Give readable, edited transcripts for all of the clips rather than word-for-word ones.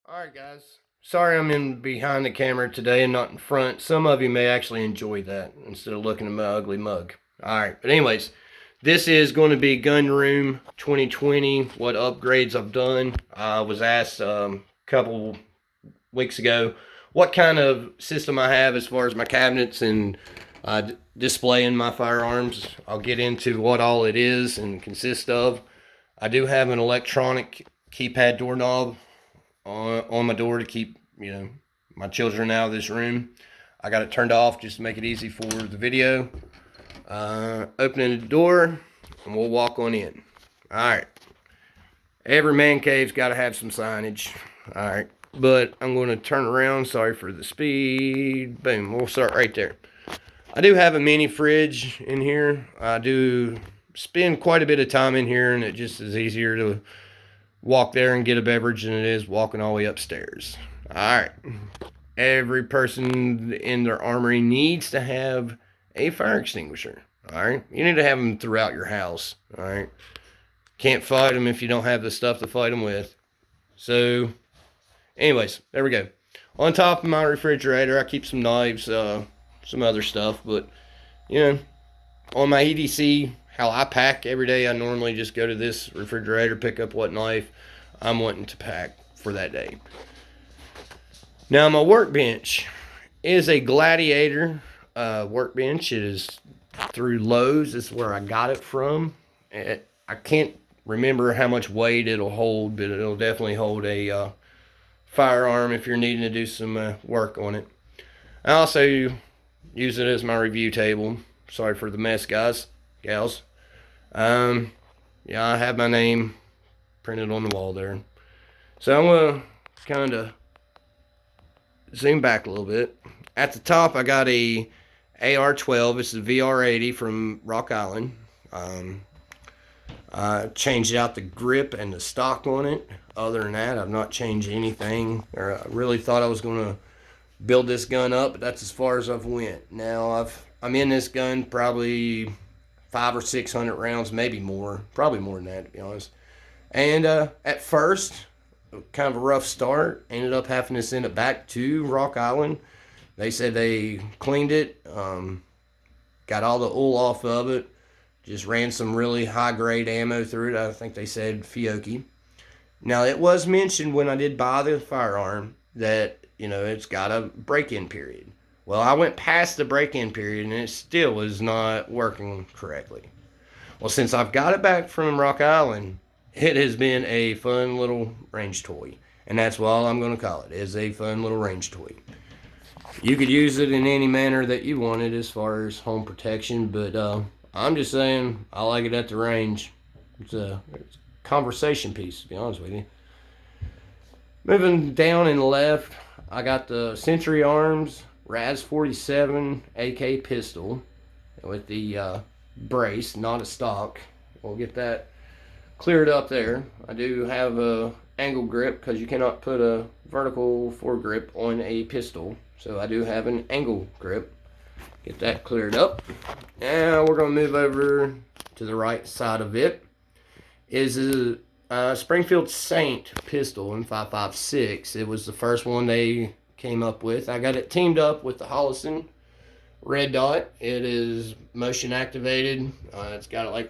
Alright guys, sorry I'm in behind the camera today and not in front. Some of you may actually enjoy that instead of looking at my ugly mug. Alright, but anyways, this is going to be Gun Room 2020, what upgrades I've done. I was asked a couple weeks ago what kind of system I have as far as my cabinets and displaying my firearms. I'll get into what all it is and consists of. I do have an electronic keypad doorknob on my door to keep, my children out of this room. I got it turned off just to make it easy for the video. Opening the door, and we'll walk on in. Alright. Every man cave's got to have some signage. Alright. But I'm going to turn around. Sorry for the speed. Boom. We'll start right there. I do have a mini fridge in here. I do spend quite a bit of time in here, and it just is easier to walk there and get a beverage than it is walking all the way upstairs. Alright. Every person in their armory needs to have a fire extinguisher. Alright. You need to have them throughout your house. Alright. Can't fight them if you don't have the stuff to fight them with. So, anyways, there we go. On top of my refrigerator, I keep some knives, some other stuff, but, on my EDC, how I pack every day, I normally just go to this refrigerator, pick up what knife I'm wanting to pack for that day. Now, my workbench is a Gladiator workbench. It is through Lowe's. This is where I got it from. I can't remember how much weight it'll hold, but it'll definitely hold a firearm if you're needing to do some work on it. I also use it as my review table. Sorry for the mess, guys, gals. I have my name printed on the wall there. So I'm going to kind of zoom back a little bit. At the top, I got a AR-12. It's a VR-80 from Rock Island. I changed out the grip and the stock on it. Other than that, I've not changed anything. I really thought I was going to build this gun up, but that's as far as I've went. Now, I'm in this gun probably 500 or 600 rounds, maybe more. Probably more than that, to be honest. And at first, kind of a rough start. Ended up having to send it back to Rock Island. They said they cleaned it, got all the oil off of it, just ran some really high-grade ammo through it. I think they said Fiocchi. Now, it was mentioned when I did buy the firearm that, it's got a break-in period. Well, I went past the break-in period, and it still was not working correctly. Well, since I've got it back from Rock Island, it has been a fun little range toy. And that's what I'm going to call it, is a fun little range toy. You could use it in any manner that you wanted as far as home protection, but I'm just saying I like it at the range. It's a conversation piece, to be honest with you. Moving down and left, I got the Century Arms Raz 47 AK pistol with the brace, not a stock. We'll get that cleared up there. I do have a angle grip because you cannot put a vertical foregrip on a pistol. So I do have an angle grip. Get that cleared up. Now we're going to move over to the right side of it. Is a Springfield Saint pistol in 5.56. It was the first one they came up with. I got it teamed up with the Hollison Red Dot. It is motion activated. It's got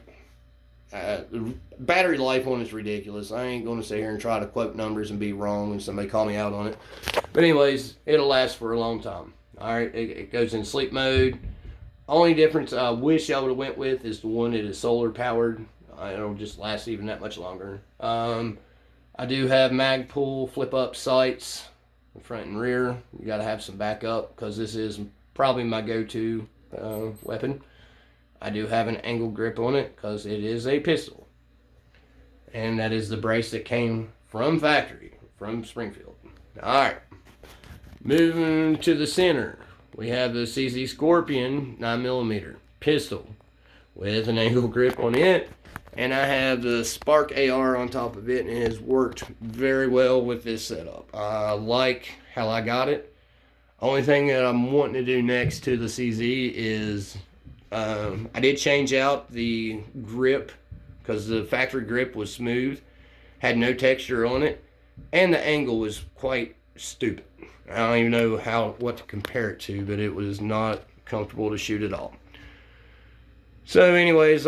the battery life on it's ridiculous. I ain't going to sit here and try to quote numbers and be wrong and somebody call me out on it. But anyways, it'll last for a long time. Alright, it goes in sleep mode. Only difference I wish I would have went with is the one that is solar powered. It'll just last even that much longer. I do have mag pull flip up sights, front and rear. You got to have some backup because this is probably my go-to weapon. I do have an angle grip on it because it is a pistol. And that is the brace that came from factory, from Springfield. Alright. Moving to the center, we have the CZ Scorpion 9mm pistol with an angle grip on it. And I have the Spark AR on top of it, and it has worked very well with this setup. I like how I got it. Only thing that I'm wanting to do next to the CZ is I did change out the grip because the factory grip was smooth, had no texture on it. and the angle was quite stupid. I don't even know what to compare it to, but it was not comfortable to shoot at all. So anyways,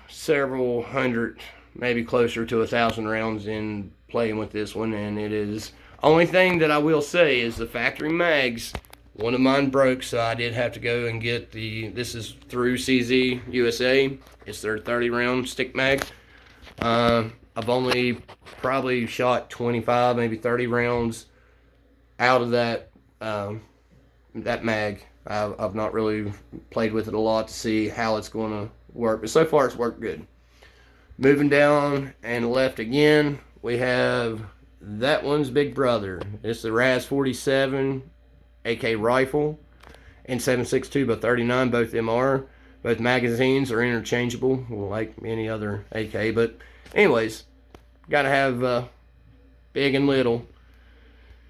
several hundred, maybe closer to 1,000 rounds in playing with this one, and it is, only thing that I will say is the factory mags. One of mine broke, so I did have to go and get this is through CZ USA. It's their 30 round stick mag. I've only probably shot 25, maybe 30 rounds out of that mag. I've not really played with it a lot to see how it's going to work, but so far it's worked good. Moving down and left again, we have that one's big brother. It's the Raz 47 AK rifle and 7.62 by 39. Both of them are. Both magazines are interchangeable, like any other AK. But anyways, gotta have big and little.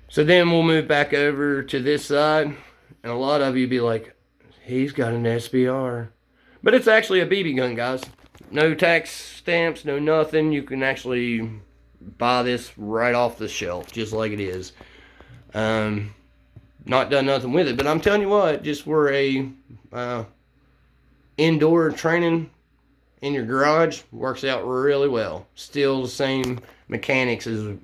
So then we'll move back over to this side, and a lot of you be like, he's got an SBR. But it's actually a BB gun, guys. No tax stamps, no nothing. You can actually buy this right off the shelf, just like it is. Not done nothing with it, but I'm telling you what, just for a indoor training in your garage, works out really well. Still the same mechanics as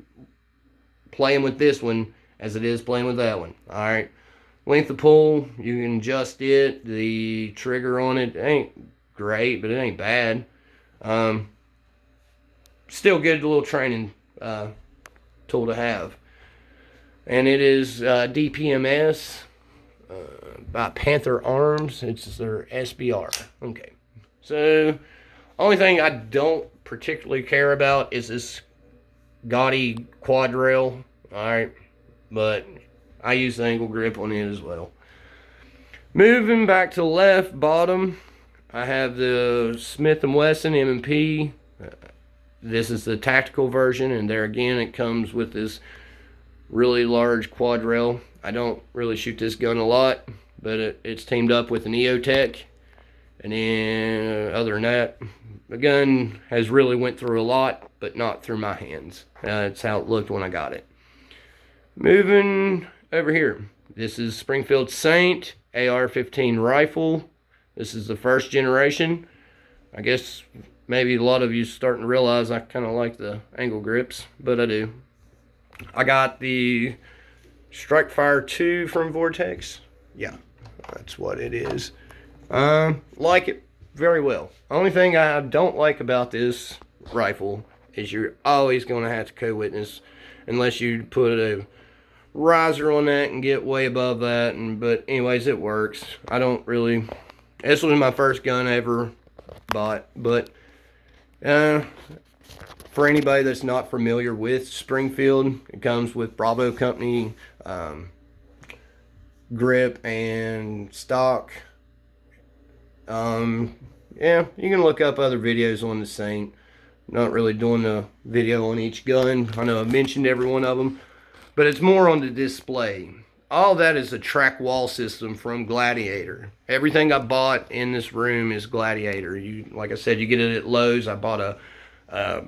playing with this one as it is playing with that one. Alright, length of pull, you can adjust it. The trigger on it ain't great, but it ain't bad. Still good little training tool to have. And it is DPMS by Panther Arms. It's their SBR. Okay. So, only thing I don't particularly care about is this gaudy quad rail. Alright. But I use the angle grip on it as well. Moving back to the left bottom, I have the Smith & Wesson M&P. This is the tactical version, and there again it comes with this really large quad rail. I don't really shoot this gun a lot, but it's teamed up with an EOTech. And then other than that, the gun has really went through a lot, but not through my hands. That's how it looked when I got it. Moving over here, this is Springfield Saint AR-15 rifle. This is the first generation. I guess maybe a lot of you starting to realize I kind of like the angle grips, but I do. I got the Strike Fire 2 from Vortex. Yeah, that's what it is. Like it very well. Only thing I don't like about this rifle is you're always going to have to co-witness unless you put a riser on that and get way above that. But anyways, it works. I don't really... This was my first gun I ever bought, but for anybody that's not familiar with Springfield, it comes with Bravo Company grip and stock. Yeah, you can look up other videos on the Saint. Not really doing a video on each gun. I know I mentioned every one of them, but it's more on the display. All that is a track wall system from Gladiator. Everything I bought in this room is Gladiator. Like I said, you get it at Lowe's. I bought a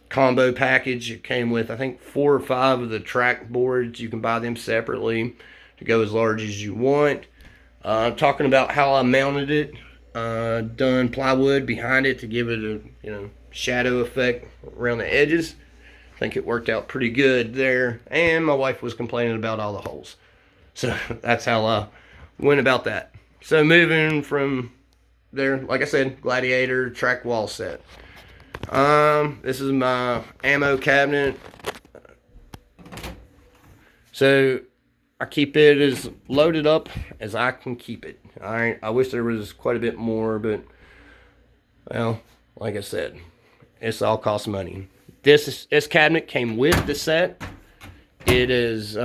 combo package. It came with, I think, 4 or 5 of the track boards. You can buy them separately to go as large as you want. Talking about how I mounted it. Done plywood behind it to give it a shadow effect around the edges. I think it worked out pretty good there. And my wife was complaining about all the holes. So that's how I went about that. So moving from there, like I said, Gladiator track wall set. This is my ammo cabinet. So I keep it as loaded up as I can keep it. Alright, I wish there was quite a bit more, but well, like I said, it's all costs money. This cabinet came with the set. It is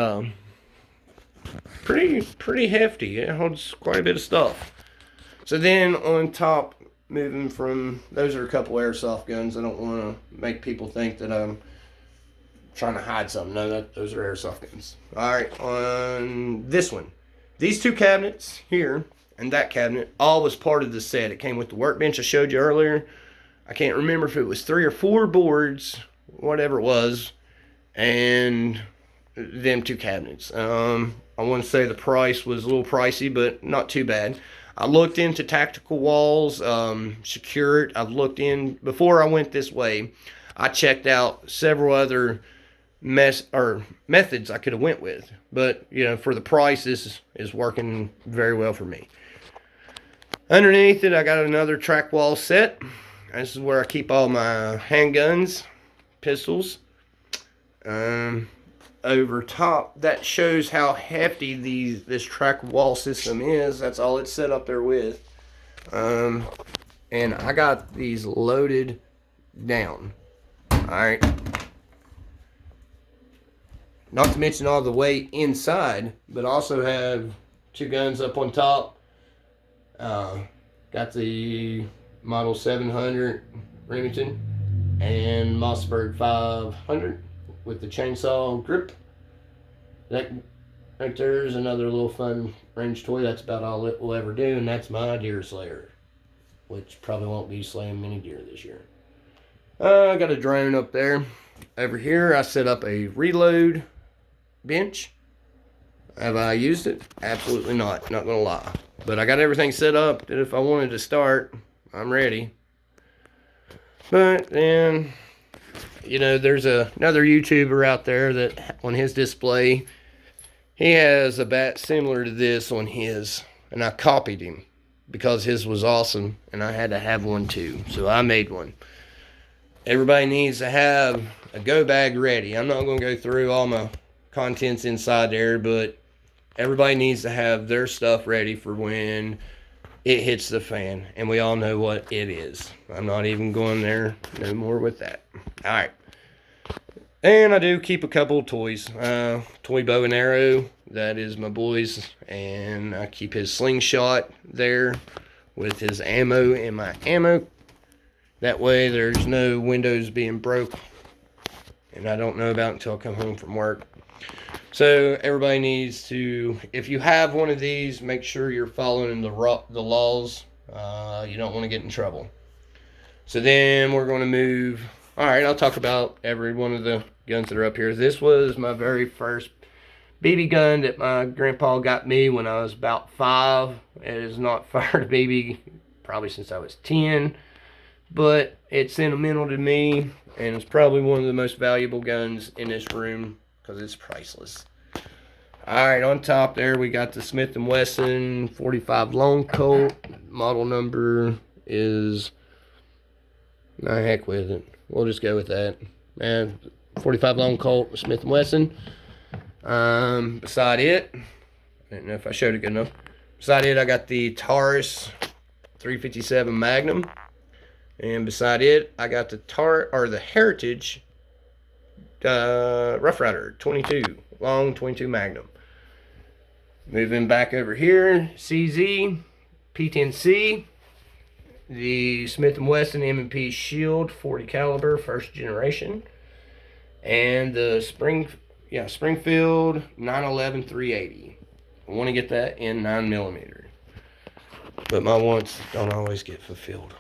pretty hefty. It holds quite a bit of stuff. So then on top, moving from, those are a couple airsoft guns. I don't want to make people think that I'm trying to hide something. No, those are airsoft guns. Alright, on this one, these 2 cabinets here and that cabinet all was part of the set. It came with the workbench I showed you earlier. I can't remember if it was 3 or 4 boards, whatever it was, and them two cabinets. I want to say the price was a little pricey, but not too bad. I looked into tactical walls, secured. I've looked in before I went this way. I checked out several other methods I could have went with, but for the price, this is working very well for me. Underneath it, I got another track wall set. This is where I keep all my handguns, pistols. Over top, that shows how hefty this track wall system is. That's all it's set up there with. And I got these loaded down. Alright. Not to mention all the weight inside, but also have two guns up on top. Got the Model 700 Remington and Mossberg 500 with the chainsaw grip. That right there is another little fun range toy. That's about all it will ever do, and that's my deer slayer, which probably won't be slaying many deer this year. I got a drone up there. Over here, I set up a reload bench. Have I used it? Absolutely not. Not gonna lie. But I got everything set up that if I wanted to start, I'm ready. But then, there's another YouTuber out there that on his display, he has a bat similar to this on his, and I copied him because his was awesome, and I had to have one too, so I made one. Everybody needs to have a go bag ready. I'm not going to go through all my contents inside there, but everybody needs to have their stuff ready for when it hits the fan, and we all know what it is. I'm not even going there no more with that. All right. And I do keep a couple of toys. Toy bow and arrow, that is my boy's, and I keep his slingshot there with his ammo and my ammo. That way there's no windows being broke, and I don't know about it until I come home from work. So everybody needs to, if you have one of these, make sure you're following the laws. You don't want to get in trouble. So then we're going to move. All right, I'll talk about every one of the guns that are up here. This was my very first BB gun that my grandpa got me when I was about 5. It has not fired a BB probably since I was 10, but it's sentimental to me, and it's probably one of the most valuable guns in this room because it's priceless. All right, on top there we got the Smith & Wesson 45 Long Colt. Model number is, nah, heck with it. We'll just go with that. 45 Long Colt Smith & Wesson. Beside it, I don't know if I showed it good enough. Beside it, I got the Taurus 357 Magnum. And beside it, I got the Heritage Rough Rider 22 long 22 Magnum. Moving back over here, CZ P10C, the Smith & Wesson M&P Shield 40 caliber first generation, and the Springfield 911 380. I want to get that in 9mm, but my wants don't always get fulfilled.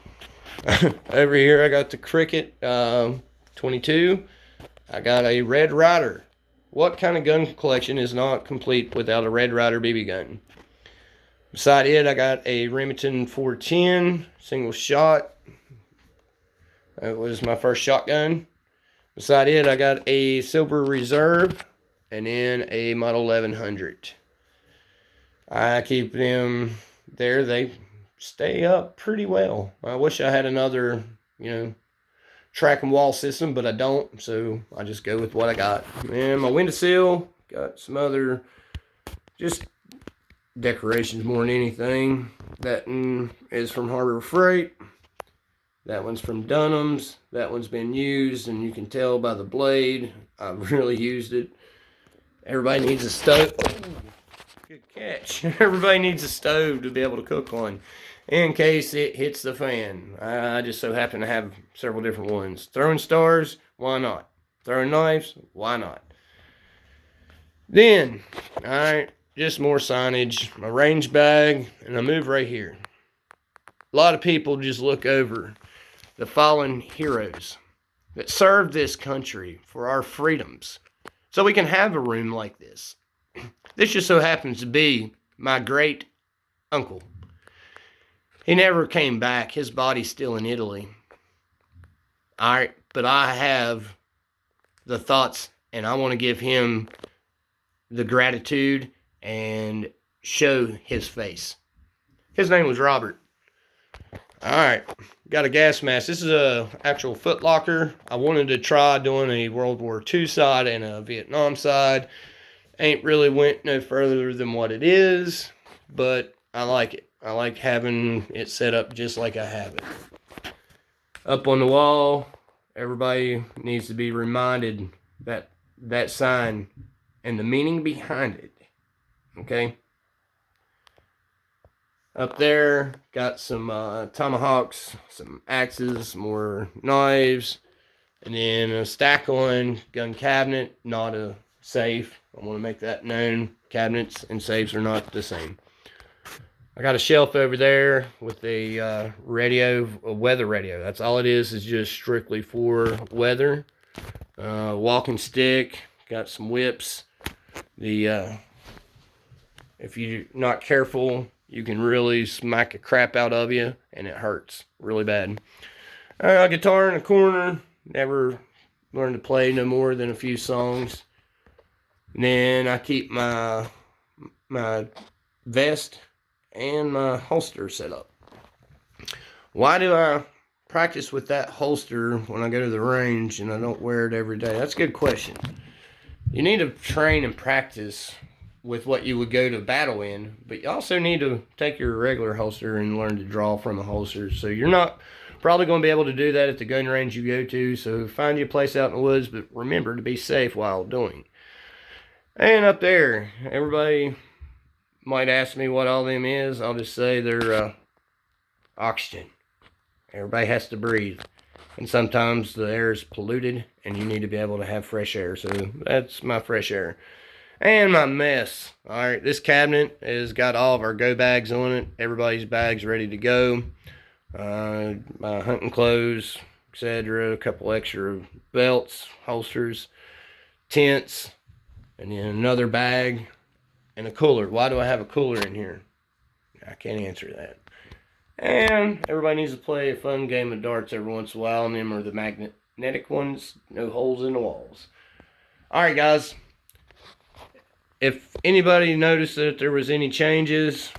Over here, I got the Cricket 22. I got a Red Ryder. What kind of gun collection is not complete without a Red Ryder BB gun? Beside it, I got a Remington 410 single shot. That was my first shotgun. Beside it, I got a Silver Reserve and then a Model 1100. I keep them there. They stay up pretty well. I wish I had another, track and wall system, but I don't, so I just go with what I got. And my windowsill, got some other just decorations more than anything. That one is from Harbor Freight. That one's from Dunham's. That one's been used, and you can tell by the blade. I've really used it. Everybody needs a stove. Oh, good catch. Everybody needs a stove to be able to cook on, in case it hits the fan. I just so happen to have several different ones. Throwing stars, why not? Throwing knives, why not? Then, alright, just more signage. My range bag, and I move right here. A lot of people just look over the fallen heroes that served this country for our freedoms. so we can have a room like this. This just so happens to be my great uncle. He never came back. His body's still in Italy. All right, but I have the thoughts, and I want to give him the gratitude and show his face. His name was Robert. All right, got a gas mask. This is a actual Foot Locker. I wanted to try doing a World War II side and a Vietnam side. Ain't really went no further than what it is, but I like it. I like having it set up just like I have it. Up on the wall, everybody needs to be reminded that that sign and the meaning behind it. Okay? Up there, got some tomahawks, some axes, some more knives, and then a stack on gun cabinet, not a safe. I want to make that known. Cabinets and safes are not the same. I got a shelf over there with a radio, a weather radio. That's all it is just strictly for weather. Walking stick, got some whips. If you're not careful, you can really smack the crap out of you, and it hurts really bad. Guitar in the corner. Never learned to play no more than a few songs. And then I keep my vest and my holster set up. Why do I practice with that holster when I go to the range and I don't wear it every day? That's a good question. You need to train and practice with what you would go to battle in, but you also need to take your regular holster and learn to draw from a holster. So you're not probably going to be able to do that at the gun range you go to, so find you a place out in the woods, but remember to be safe while doing. And up there, everybody might ask me what all them is. I'll just say they're oxygen. Everybody has to breathe, and sometimes the air is polluted and you need to be able to have fresh air. So that's my fresh air. And my mess. All right, this cabinet has got all of our go bags on it. Everybody's bags ready to go. My hunting clothes, etc. A couple extra belts, holsters, tents, and then another bag and a cooler. Why do I have a cooler in here? I can't answer that. And everybody needs to play a fun game of darts every once in a while, and them are the magnetic ones, no holes in the walls. All right, guys. If anybody noticed that there was any changes,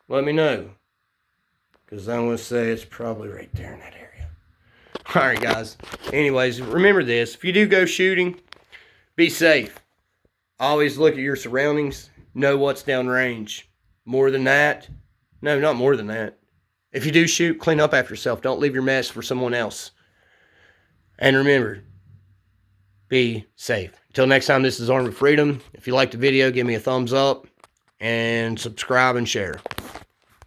let me know, because I'm going to say it's probably right there in that area. All right, guys. Anyways, remember this. If you do go shooting, be safe. Always look at your surroundings. Know what's downrange. More than that, no, not more than that. If you do shoot, clean up after yourself. Don't leave your mess for someone else. And remember, be safe. Until next time, this is Armed with Freedom. If you liked the video, give me a thumbs up and subscribe and share.